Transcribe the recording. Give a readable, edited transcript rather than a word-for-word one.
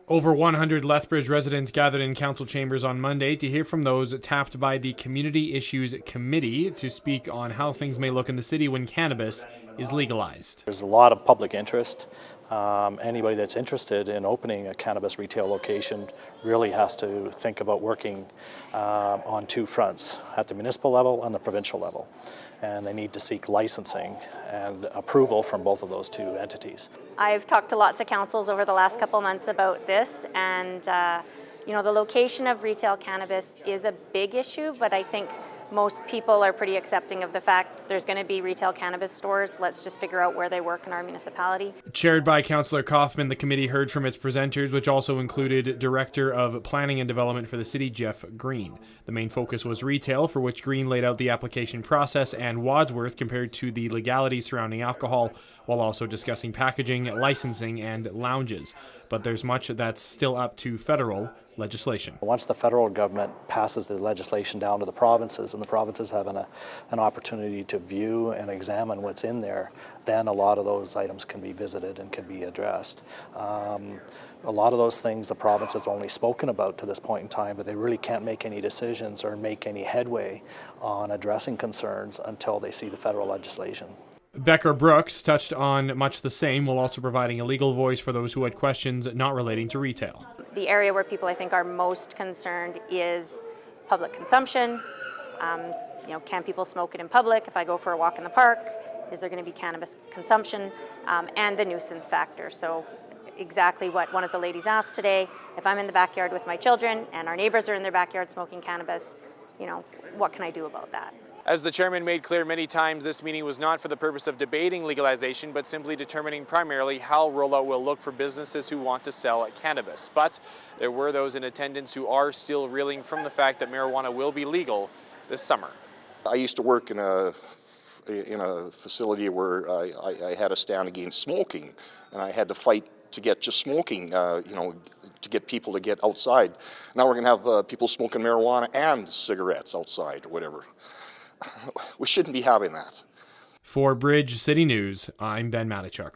Over 100 Lethbridge residents gathered in council chambers on Monday to hear from those tapped by the Community Issues Committee to speak on how things may look in the city when cannabis is legalized. There's a lot of public interest. Anybody that's interested in opening a cannabis retail location really has to think about working on two fronts, at the municipal level and the provincial level. And they need to seek licensing and approval from both of those two entities. I've talked to lots of councils over the last couple months about this, and the location of retail cannabis is a big issue, but I think most people are pretty accepting of the fact there's going to be retail cannabis stores. Let's just figure out where they work in our municipality. Chaired by Councillor Kaufman, the committee heard from its presenters, which also included Director of Planning and Development for the city, Jeff Green. The main focus was retail, for which Green laid out the application process, and Wadsworth compared to the legalities surrounding alcohol, while also discussing packaging, licensing, and lounges. But there's much that's still up to federal legislation. Once the federal government passes the legislation down to the provinces, and the provinces have an opportunity to view and examine what's in there, then a lot of those items can be visited and can be addressed. A lot of those things the province has only spoken about to this point in time, but they really can't make any decisions or make any headway on addressing concerns until they see the federal legislation. Becker Brooks touched on much the same, while also providing a legal voice for those who had questions not relating to retail. The area where people I think are most concerned is public consumption. Can people smoke it in public? If I go for a walk in the park, is there going to be cannabis consumption? And the nuisance factor. So exactly what one of the ladies asked today, if I'm in the backyard with my children and our neighbors are in their backyard smoking cannabis, what can I do about that? As the chairman made clear many times, this meeting was not for the purpose of debating legalization, but simply determining primarily how rollout will look for businesses who want to sell cannabis. But there were those in attendance who are still reeling from the fact that marijuana will be legal this summer. I used to work in a facility where I had a stand against smoking, and I had to fight to get just smoking, to get people to get outside. Now we're going to have people smoking marijuana and cigarettes outside or whatever. We shouldn't be having that. For Bridge City News, I'm Ben Matichuk.